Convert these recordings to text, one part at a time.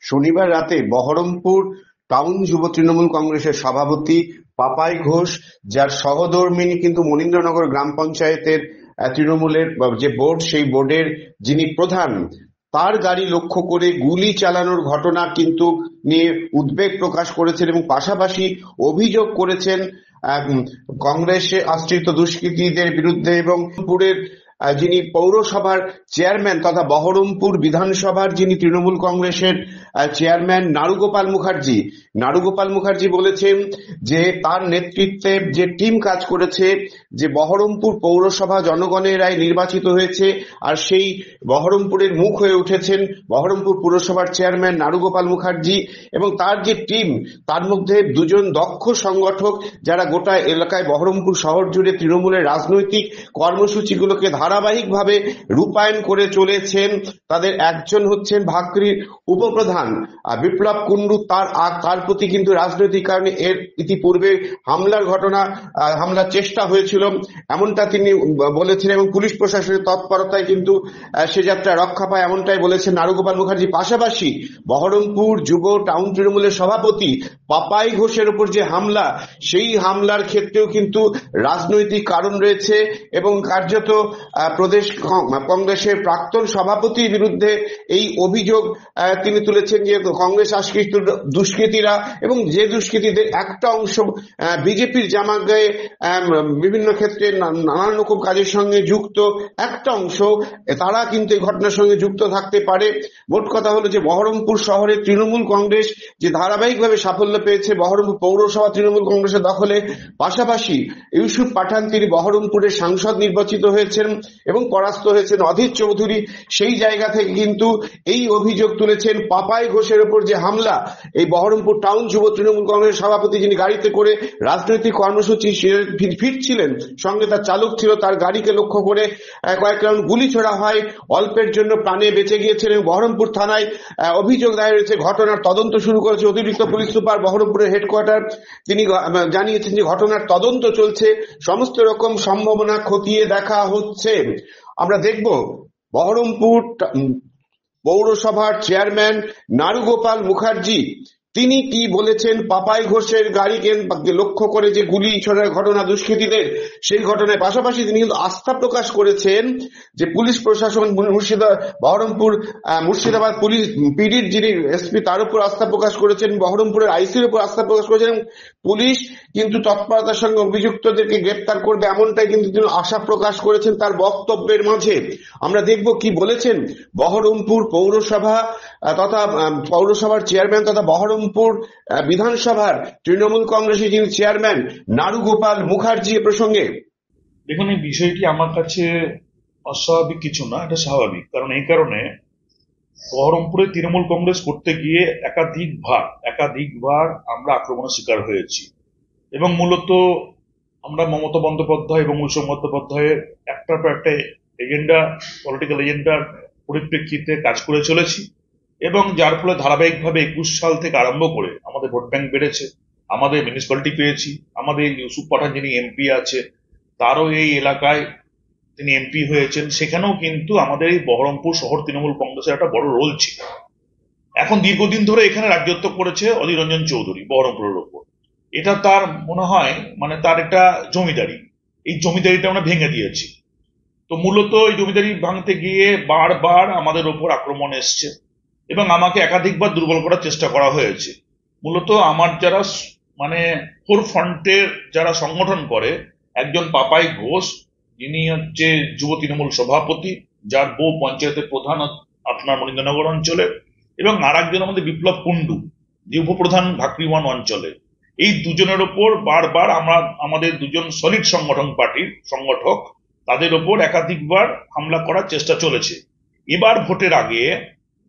শনিবার রাতে বহরমপুর টাউন যুব তৃণমূল কংগ্রেসের সভাপতি পাপাই ঘোষ, যার সহধর্মিণী কিন্তু মনীন্দ্রনগর গ্রাম পঞ্চায়েতের তৃণমূলের যে বোর্ড, সেই বোর্ডের যিনি প্রধান, তার গাড়ি লক্ষ্য করে গুলি চালানোর ঘটনা কিন্তু নিয়ে উদ্বেগ প্রকাশ করেছেন এবং পাশাপাশি অভিযোগ করেছেন কংগ্রেসে আশ্রিত দুষ্কৃতীদের বিরুদ্ধে। এবং পুরের যিনি পৌরসভার চেয়ারম্যান তথা বহরমপুর বিধানসভার যিনি তৃণমূল কংগ্রেসের চেয়ারম্যান নাড়ুগোপাল মুখার্জি বলেছেন যে তার নেতৃত্বে যে টিম কাজ করেছে, যে বহরমপুর পৌরসভা জনগণের রায় নির্বাচিত হয়েছে, আর সেই বহরমপুরের মুখ হয়ে উঠেছেন বহরমপুর পুরসভার চেয়ারম্যান নাড়ুগোপাল মুখার্জি এবং তার যে টিম, তার মধ্যে দুজন দক্ষ সংগঠক যারা গোটা এলাকায় বহরমপুর শহর জুড়ে তৃণমূলের রাজনৈতিক কর্মসূচিগুলোকে ধারাবাহিকভাবে রূপায়ণ করে চলেছেন। তাদের একজন হচ্ছেন ভাকরির উপপ্রধান বিপ্লব কুন্ডু। তার প্রতি কিন্তু রাজনৈতিক কারণে এর ইতিপূর্বে হামলার চেষ্টা হয়েছিল, এমনটা তিনি বলেছেন এবং পুলিশ প্রশাসনের তৎপরতায় কিন্তু সে যাত্রা রক্ষা পায়, এমনটাই বলেছেন নাড়ুগোপাল মুখার্জি। পাশাপাশি বহরমপুর যুব টাউন তৃণমূলের সভাপতি পাপাই ঘোষের উপর যে হামলা, সেই হামলার ক্ষেত্রেও কিন্তু রাজনৈতিক কারণ রয়েছে এবং কার্যত প্রদেশ কংগ্রেসের প্রাক্তন সভাপতির বিরুদ্ধে এই অভিযোগ তিনি তুলেছেন যে কংগ্রেস আশ্রিত দুষ্কৃতীরা এবং যে দুষ্কৃতীদের একটা অংশ বিজেপির জামা গায়ে বিভিন্ন ক্ষেত্রে নানান রকম কাজের সঙ্গে যুক্ত, একটা অংশ তারা কিন্তু এই ঘটনার সঙ্গে যুক্ত থাকতে পারে। মোট কথা হলো যে বহরমপুর শহরে তৃণমূল কংগ্রেস যে ধারাবাহিকভাবে সাফল্য পেয়েছে বহরমপুর পৌরসভা তৃণমূল কংগ্রেসের দখলে, পাশাপাশি ইউসুফ পাঠান তিনি বহরমপুরের সাংসদ নির্বাচিত হয়েছেন এবং পরাস্ত হয়েছেন অধীর চৌধুরী, সেই জায়গা থেকে কিন্তু এই অভিযোগ তুলেছেন পাপাই ঘোষের উপর যে হামলা। এই বহরমপুর টাউন যুব তৃণমূল কংগ্রেসের সভাপতি যিনি গাড়িতে করে রাজনৈতিক কর্মসূচি ফিরছিলেন, সঙ্গে তার চালক ছিল, তার গাড়িকে লক্ষ্য করে কয়েক রাউন্ড গুলি ছোড়া হয়, অল্পের জন্য প্রাণে বেঁচে গিয়েছেন এবং বহরমপুর থানায় অভিযোগ দায়ের হয়েছে। ঘটনার তদন্ত শুরু করেছে অতিরিক্ত পুলিশ সুপার বহরমপুরের হেডকোয়ার্টার। তিনি জানিয়েছেন যে ঘটনার তদন্ত চলছে, সমস্ত রকম সম্ভাবনা খতিয়ে দেখা হচ্ছে। আমরা দেখব বহরমপুর পৌরসভার চেয়ারম্যান নাড়ুগোপাল মুখার্জি তিনি কি বলেছেন পাপাই ঘোষের গাড়িকে লক্ষ্য করে যে গুলি ছোড়ার ঘটনা দুষ্কৃতীদের, সেই ঘটনায়। পাশাপাশি তিনি কিন্তু আস্থা প্রকাশ করেছেন যে পুলিশ প্রশাসন মুর্শিদাবাদ পুলিশ পিডির যিনি এসপি তার উপর আস্থা প্রকাশ করেছেন, বহরমপুরের আইসির উপর আস্থা প্রকাশ করেছেন। পুলিশ কিন্তু তৎপরতার সঙ্গে অভিযুক্তদেরকে গ্রেপ্তার করবে, এমনটাই কিন্তু তিনি আশা প্রকাশ করেছেন তার বক্তব্যের মাঝে। আমরা দেখব কি বলেছেন বহরমপুর পৌরসভা তথা পৌরসভার চেয়ারম্যান তথা বহরমপুর বিধানসভার তৃণমূল কংগ্রেসের যিনি চেয়ারম্যান নাড়ুগোপাল মুখার্জি এ প্রসঙ্গে। দেখুন, এই বিষয়টি আমার কাছে অস্বাভাবিক কিছু না, এটা স্বাভাবিক। কারণ এই কারণে বহরমপুরে তৃণমূল কংগ্রেস করতে গিয়ে একাধিকবার আমরা আক্রমণের শিকার হয়েছি এবং মূলত আমরা মমতা বন্দ্যোপাধ্যায় এবং উৎসব বন্দ্যোপাধ্যায়ের একটার পর একটা পলিটিক্যাল এজেন্ডার পরিপ্রেক্ষিতে কাজ করে চলেছি এবং যার ফলে ধারাবাহিকভাবে 21 সাল থেকে আরম্ভ করে আমাদের ভোট ব্যাংক বেড়েছে, আমাদের মিউনিসিপ্যালিটি পেয়েছি, আমাদের ইউসুফ পাঠান যিনি এমপি আছে তারও এই এলাকায় তিনি এমপি হয়েছেন, সেখানেও কিন্তু আমাদের এই বহরমপুর শহর তৃণমূল কংগ্রেসের একটা বড় রোল ছিল। এখন দীর্ঘদিন ধরে এখানে রাজত্ব করেছে অধীর রঞ্জন চৌধুরী বহরমপুরের ওপর। এটা তার মনে হয় তার একটা জমিদারি, এই জমিদারিটা আমরা ভেঙে দিয়েছি। তো মূলত এই জমিদারি ভাঙতে গিয়ে বারবার আমাদের ওপর আক্রমণ এসছে এবং আমাকে একাধিকবার দুর্বল করার চেষ্টা করা হয়েছে। মূলত আমার যারা ফোর ফ্রন্টের যারা সংগঠন করে, একজন পাপাই ঘোষ যিনি হচ্ছে যুব তৃণমূল সভাপতি, যার বউ পঞ্চায়েতের প্রধান আপনার মনীন্দ্রনগর অঞ্চলে, এবং আর একজন আমাদের বিপ্লব কুন্ডু যে উপপ্রধান ভাকরি 1 অঞ্চলে। এই দুজনের ওপর বারবার আমাদের দুজন সলিড সংগঠক তাদের ওপর একাধিকবার হামলা করার চেষ্টা চলেছে। এবার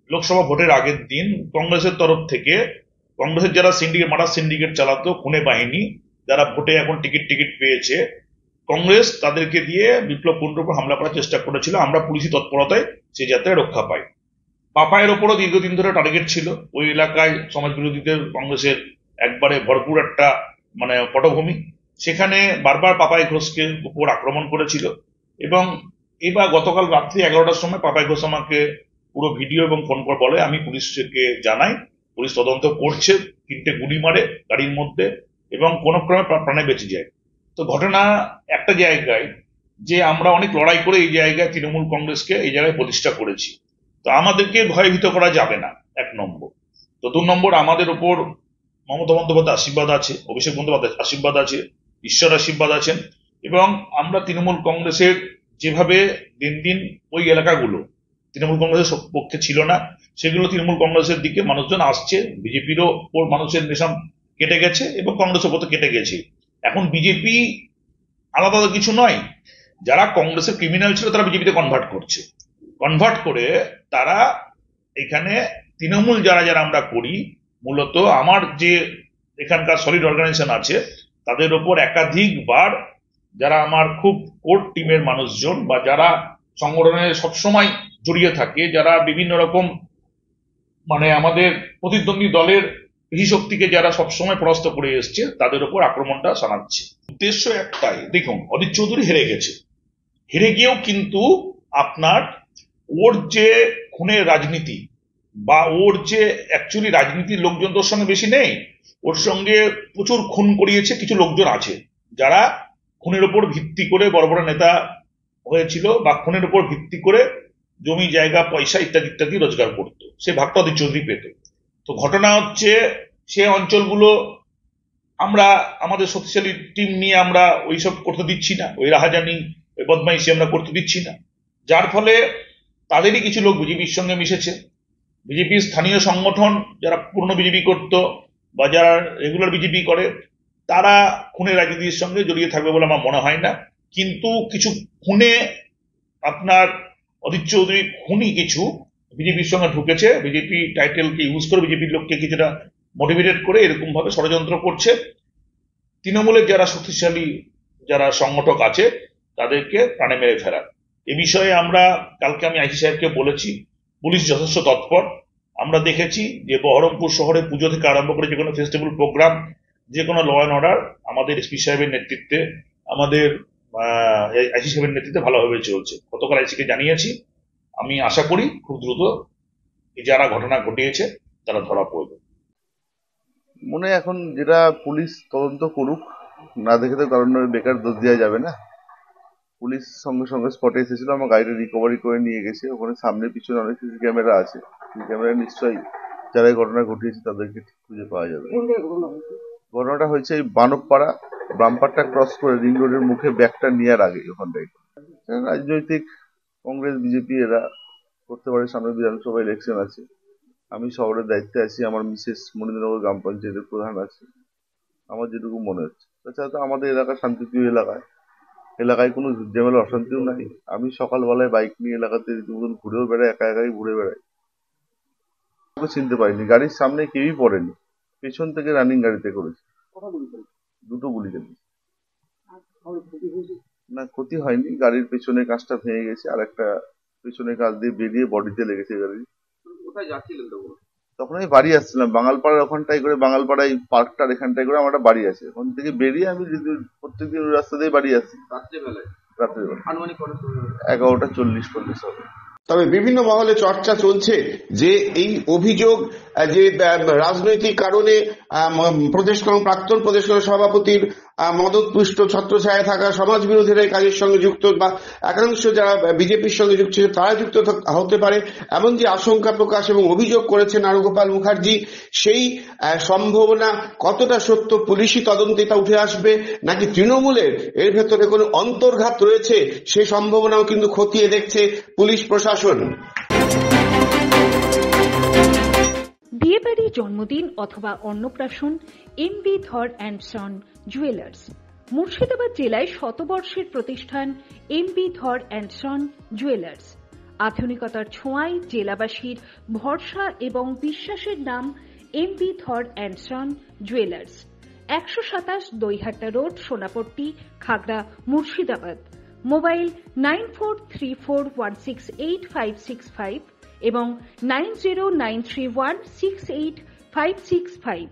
লোকসভা ভোটের আগের দিন কংগ্রেসের তরফ থেকে, কংগ্রেসের যারা মার্ডার সিন্ডিকেট চালাতো, খুনে বাহিনী যারা ভোটে এখন টিকিট পেয়েছে, কংগ্রেস তাদেরকে দিয়ে বিপ্লব কুন্ডুর উপর হামলা করার চেষ্টা করেছিল। আমরা পুলিশি তৎপরতায় সেই যাত্রায় রক্ষা পাই। পাপায়ের ওপরও দীর্ঘদিন ধরে টার্গেট ছিল। ওই এলাকায় সমাজ বিরোধীদের কংগ্রেসের একবারে ভরপুর একটা পটভূমি, সেখানে বারবার পাপাই ঘোষকে উপর আক্রমণ করেছিল এবং এবার গতকাল রাত্রি 11টার সময় পাপাই ঘোষ আমাকে পুরো ভিডিও এবং ফোন কল বলে আমি পুলিশকে জানাই, পুলিশ তদন্ত করছে, 3টে গুলি মারে গাড়ির মধ্যে এবং কোনো ক্রমে প্রাণে বেঁচে যায়। তো ঘটনা একটা জায়গায় যে আমরা অনেক লড়াই করে এই জায়গায় তৃণমূল কংগ্রেসকে এই জায়গায় প্রতিষ্ঠা করেছি, তো আমাদেরকে ভয়ভীত করা যাবে না, 1 নম্বর। তো 2 নম্বর, আমাদের উপর মমতা বন্দ্যোপাধ্যায় আশীর্বাদ আছে, অভিষেক বন্দ্যোপাধ্যায় আশীর্বাদ আছে, ঈশ্বর আশীর্বাদ আছেন, এবং আমরা তৃণমূল কংগ্রেসের যেভাবে দিন দিন ওই এলাকাগুলো তৃণমূল কংগ্রেসের পক্ষে ছিল না, সেগুলো তৃণমূল কংগ্রেসের দিকে মানুষজন আসছে। বিজেপিরও ওপর মানুষের নেশাম কেটে গেছে এবং কংগ্রেসের ওপর কেটে গেছে। এখন বিজেপি আলাদা কিছু নয়, যারা কংগ্রেসের ক্রিমিনাল ছিল তারা বিজেপিতে কনভার্ট করে তারা এখানে তৃণমূল যারা যারা আমরা করি, মূলত আমার যে এখানকার সলিড অর্গানাইজেশন আছে তাদের ওপর একাধিকবার যারা আমার খুব কোর টিমের মানুষজন বা যারা সংগঠনে সবসময় জড়িয়ে থাকে, যারা বিভিন্ন রকম মানে আমাদের প্রতিদ্বন্দ্বী দলের পেশি শক্তিকে যারা সবসময় পরাস্ত করে এসছে, তাদের ওপর আক্রমণটা শানাচ্ছে। উদ্দেশ্য একটাই, দেখুন অদিত চৌধুরী হেরে গেছে, হেরে গিয়েও কিন্তু আপনার ওর যে খুনের রাজনীতি বা ওর যে অ্যাকচুয়ালি রাজনীতির লোকজন তোর সঙ্গে বেশি নেই, ওর সঙ্গে প্রচুর খুন করিয়েছে কিছু লোকজন আছে যারা খুনের উপর ভিত্তি করে বড় বড় নেতা হয়েছিল বা খুনের উপর ভিত্তি করে জমি জায়গা পয়সা ইত্যাদি ইত্যাদি রোজগার করতো, সে ভাগটা অদিত চৌধুরী পেত। তো ঘটনা হচ্ছে সে অঞ্চলগুলো আমরা আমাদের শক্তিশালী টিম নিয়ে আমরা ওইসব করতে দিচ্ছি না, ওই রাহাজানি ওই বদমাইশি আমরা করতে দিচ্ছি না, যার ফলে তাদেরই কিছু লোক বিজেপির সঙ্গে মিশেছে। বিজেপির স্থানীয় সংগঠন যারা পুরনো বিজেপি করত বা যারা রেগুলার বিজেপি করে, তারা খুনের রাজনীতির সঙ্গে জড়িয়ে থাকবে বলে আমার মনে হয় না। কিন্তু কিছু খুনে আপনার অদিত চৌধুরী খুনি কিছু বিজেপির সঙ্গে ঢুকেছে, বিজেপি টাইটেলকে ইউজ করে বিজেপির লোককে কিছুটা মোটিভেটেড করে এরকম ভাবে ষড়যন্ত্র করছে। তৃণমূলের যারা শক্তিশালী যারা সংগঠক আছে তাদেরকে প্রাণে মেরে ফেরার এ বিষয়ে আমরা কালকে আমি আইসি সাহেবকে বলেছি, পুলিশ যথেষ্ট তৎপর। আমরা দেখেছি যে বহরমপুর শহরে পুজো থেকে আরম্ভ করে যে কোনো ফেস্টিভ্যাল প্রোগ্রাম, যে কোনো ল অ্যান্ড অর্ডার আমাদের এসপি সাহেবের নেতৃত্বে, আমাদের আইসি সাহেবের নেতৃত্বে ভালোভাবে চলছে। গতকাল আইসিকে জানিয়েছি, আমি আশা করি খুব দ্রুত যারা ঘটনা ঘটিয়েছে তারা ধরা পড়বে। মনে এখন যেটা পুলিশ তদন্ত করুক, না দেখে তো কারণ বেকার দোষ দেওয়া যাবে না। পুলিশ সঙ্গে সঙ্গে স্পটে এসেছিল, আমার গাড়িটা রিকভারি করে নিয়ে গেছে। ওখানে সামনে পিছনে অনেক সিসি ক্যামেরা আছে, সিসি ক্যামেরা নিশ্চয়ই যারা এই ঘটনা ঘটিয়েছে তাদেরকে ঠিক খুঁজে পাওয়া যাবে। ঘটনাটা হয়েছে এই বানকপাড়া বাম্পারটা ক্রস করে রিং রোডের মুখে ব্যাগটা নেওয়ার আগে। ওখানটাই রাজনৈতিক কংগ্রেস বিজেপি এরা করতে পারে, সামনে বিধানসভা ইলেকশন আছে। আমি শহরের দায়িত্বে আছি, আমার মিসেস মনিন্দ্রনগর গ্রাম পঞ্চায়েতের প্রধান আছে। আমার যেটুকু মনে হচ্ছে, তাছাড়া তো আমাদের এলাকা শান্তিপ্রিয় এলাকায় কোনো ঝামেলা অশান্তিও নাই। আমি সকালবেলায় বাইক নিয়ে এলাকাতে রীতিমতন ঘুরেও বেড়াই, একা একাই ঘুরে বেড়াই। চিনতে পারিনি, গাড়ির সামনে কেউই পড়েনি, পেছন থেকে রানিং গাড়িতে করেছে। 2টো গুলি চালিয়েছে। না, ক্ষতি হয়নি, গাড়ির পেছনে কাঁচটা ভেঙে গেছে, আর একটা পেছনে কাঁচ দিয়ে বেরিয়ে বডিতে লেগেছে গাড়ি। কোথায় যাচ্ছিলেন তখন আমি বাড়ি আসছিলাম বাঙালপাড়ার ওখানটাই করে, বাঙালপাড়ায় পার্কটার এখানটাই করে আমার একটা বাড়ি আছে। ওখান থেকে বেরিয়ে আমি প্রত্যেকদিন ওই রাস্তা দিয়ে বাড়ি আসি রাত্রেবেলায়? রাত্রেবেলা আনুমানিক 11:40-40 হবে। তবে বিভিন্ন মহলে চর্চা চলছে যে এই অভিযোগ যে রাজনৈতিক কারণে প্রাক্তন প্রদেশ কংগ্রেস সভাপতির মদতপুষ্ট ছত্রছায়ায় থাকা সমাজ বিরোধীরা এই কাজের সঙ্গে যুক্ত বা একাংশ যারা বিজেপির সঙ্গে যুক্ত তারা যুক্ত হতে পারে, এমন যে আশঙ্কা প্রকাশ এবং অভিযোগ করেছেন নারুগোপাল মুখার্জি। সেই সম্ভাবনা কতটা সত্য পুলিশি তদন্তে তা উঠে আসবে, নাকি তৃণমূলের এর ভেতরে কোনো অন্তর্ঘাত রয়েছে, সে সম্ভাবনাও কিন্তু খতিয়ে দেখছে পুলিশ প্রশাসন। বিয়েবাড়ি, জন্মদিন অথবা অন্নপ্রাশন, এমবি ধর অ্যান্ড সন জুয়েলার্স। মুর্শিদাবাদ জেলায় শতবর্ষের প্রতিষ্ঠান এমবি ধর অ্যান্ড সন জুয়েলার্স। আধুনিকতার ছোঁয়ায় জেলাবাসীর ভরসা এবং বিশ্বাসের নাম এমবি ধর and son jewellers. 127 Daihata road, Sonapatti, Khagra, Murshidabad. Mobile 9434168565 এবং 9093168565।